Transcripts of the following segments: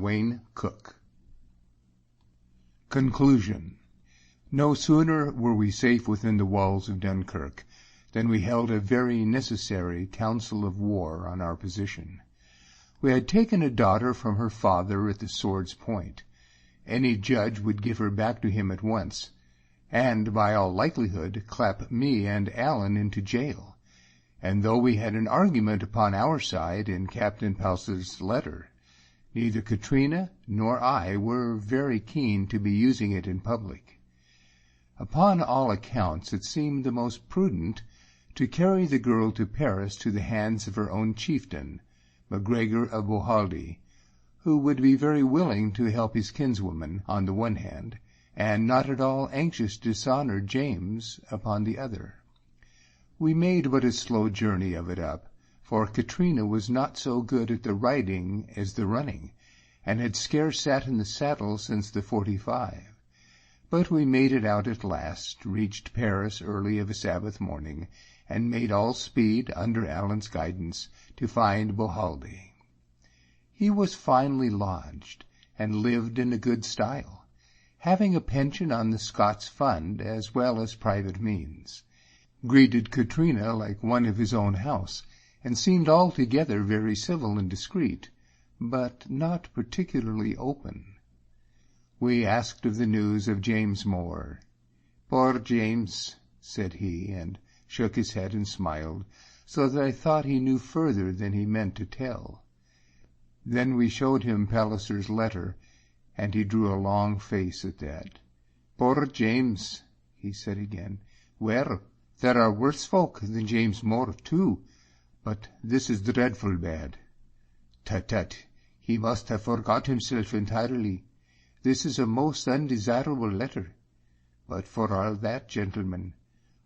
Wayne Cook. Conclusion. No sooner were we safe within the walls of Dunkirk than we held a very necessary council of war on our position. We had taken a daughter from her father at the sword's point. Any judge would give her back to him at once, and by all likelihood clap me and Allen into jail. And though we had an argument upon our side in Captain Palser's letter, neither Catriona nor I were very keen to be using it in public. Upon all accounts it seemed the most prudent to carry the girl to Paris to the hands of her own chieftain, MacGregor of Bohaldie, who would be very willing to help his kinswoman on the one hand, and not at all anxious to dishonour James upon the other. We made but a slow journey of it up, for Catriona was not so good at the riding as the running, and had scarce sat in the saddle since the 45. But we made it out at last, reached Paris early of a Sabbath morning, and made all speed, under Allen's guidance, to find Bohaldie. He was finely lodged, and lived in a good style, having a pension on the Scots Fund as well as private means, greeted Catriona like one of his own house, and seemed altogether very civil and discreet, but not particularly open. We asked of the news of James Mor. "Poor James," said he, and shook his head and smiled, so that I thought he knew further than he meant to tell. Then we showed him Palliser's letter, and he drew a long face at that. "Poor James," he said again. "Well, there are worse folk than James Mor, too, but this is dreadful bad. Tut, tut, he must have forgot himself entirely. This is a most undesirable letter. But for all that, gentlemen,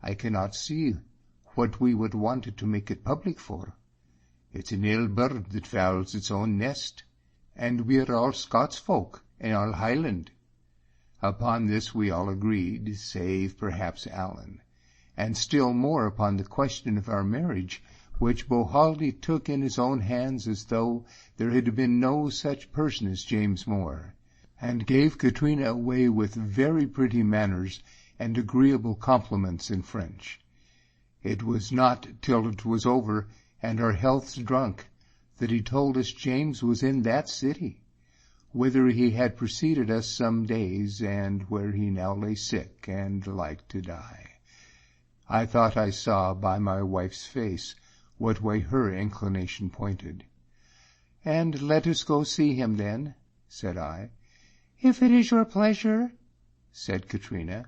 I cannot see what we would want to make it public for. It's an ill bird that fouls its own nest, and we're all Scots folk and all Highland." Upon this we all agreed, save perhaps Allen, and still more upon the question of our marriage, which Bohaldie took in his own hands as though there had been no such person as James Mor, and gave Catriona away with very pretty manners and agreeable compliments in French. It was not till it was over and our healths drunk that he told us James was in that city, whither he had preceded us some days, and where he now lay sick and like to die. I thought I saw by my wife's face what way her inclination pointed. "And let us go see him, then," said I. "If it is your pleasure," said Catriona.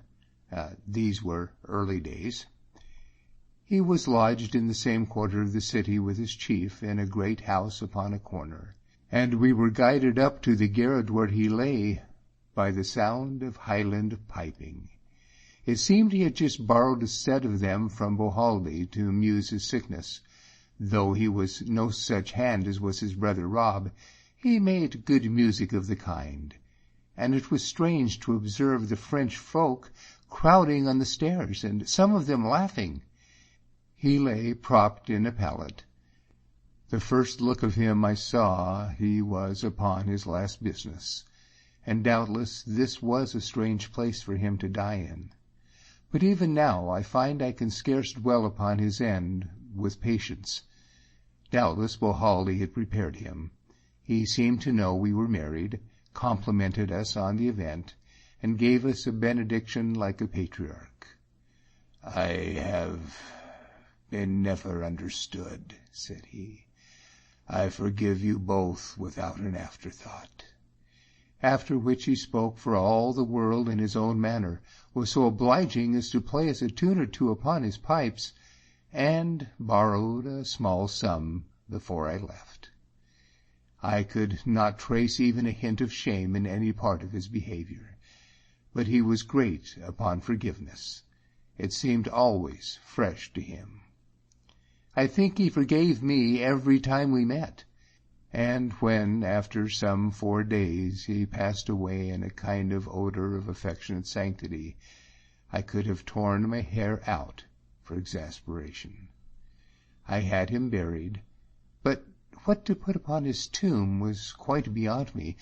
These were early days. He was lodged in the same quarter of the city with his chief, in a great house upon a corner, and we were guided up to the garret where he lay by the sound of Highland piping. It seemed he had just borrowed a set of them from Bohaldie to amuse his sickness. Though he was no such hand as was his brother Rob, he made good music of the kind, and it was strange to observe the French folk crowding on the stairs, and some of them laughing. He lay propped in a pallet. The first look of him I saw he was upon his last business, and doubtless this was a strange place for him to die in. But even now I find I can scarce dwell upon his end with patience. Doubtless Bohaldie had prepared him. He seemed to know we were married, complimented us on the event, and gave us a benediction like a patriarch. "I have been never understood," said he. "I forgive you both without an afterthought." After which he spoke for all the world in his own manner, was so obliging as to play us a tune or two upon his pipes, and borrowed a small sum before I left. I could not trace even a hint of shame in any part of his behavior, but he was great upon forgiveness. It seemed always fresh to him. I think he forgave me every time we met, and when, after some 4 days, he passed away in a kind of odor of affectionate sanctity, I could have torn my hair out for exasperation. I had him buried, but what to put upon his tomb was quite beyond me,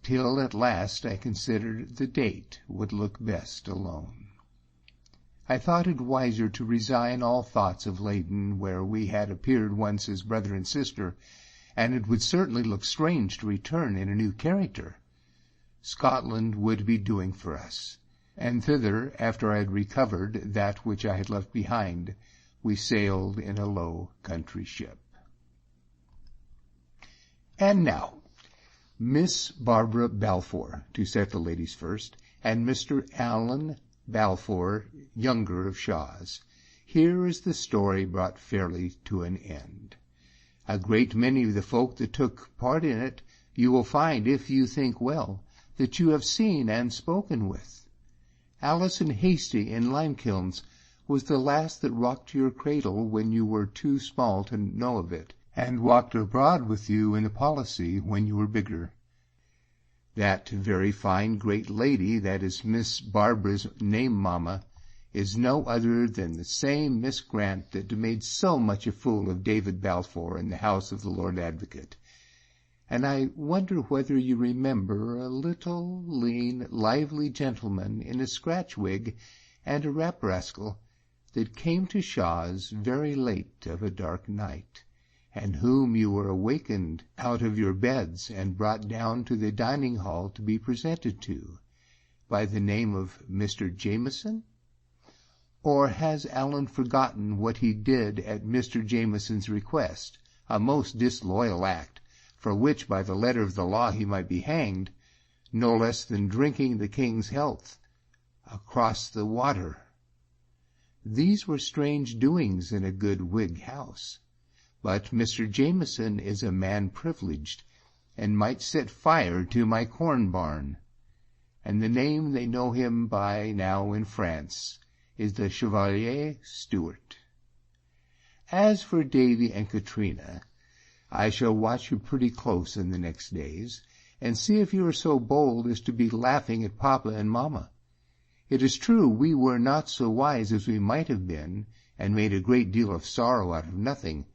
till at last I considered the date would look best alone. I thought it wiser to resign all thoughts of Leyden, where we had appeared once as brother and sister, and it would certainly look strange to return in a new character. Scotland would be doing for us, and thither, after I had recovered that which I had left behind, we sailed in a low country ship. And now, Miss Barbara Balfour, to set the ladies first, and Mr. Allen Balfour, younger, of Shaw's. Here is the story brought fairly to an end. A great many of the folk that took part in it you will find, if you think well, that you have seen and spoken with. Alison Hasty in Limekilns was the last that rocked your cradle when you were too small to know of it, and walked abroad with you in a policy when you were bigger. That very fine great lady that is Miss Barbara's name-mamma is no other than the same Miss Grant that made so much a fool of David Balfour in the house of the Lord Advocate. And I wonder whether you remember a little, lean, lively gentleman in a scratch wig and a rap rascal that came to Shaw's very late of a dark night, and whom you were awakened out of your beds and brought down to the dining hall to be presented to, by the name of Mr. Jameson? Or has Allen forgotten what he did at Mr. Jameson's request, a most disloyal act, for which by the letter of the law he might be hanged, no less than drinking the king's health across the water? These were strange doings in a good Whig house. But Mr. Jameson is a man privileged, and might set fire to my corn barn, and the name they know him by now in France is the Chevalier Stewart. As for Davy and Catriona, I shall watch you pretty close in the next days, and see if you are so bold as to be laughing at Papa and Mamma. It is true we were not so wise as we might have been, and made a great deal of sorrow out of nothing,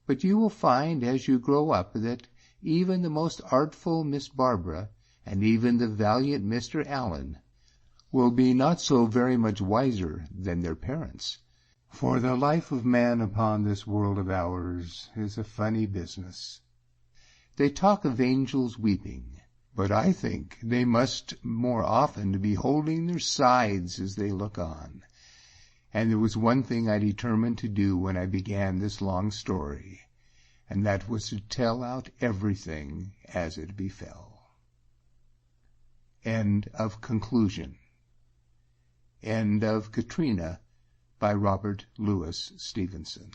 but you will find as you grow up that even the most artful Miss Barbara, and even the valiant Mr. Allen, will be not so very much wiser than their parents. For the life of man upon this world of ours is a funny business. They talk of angels weeping, but I think they must more often be holding their sides as they look on. And there was one thing I determined to do when I began this long story, and that was to tell out everything as it befell. End of conclusion. End of Catriona by Robert Louis Stevenson.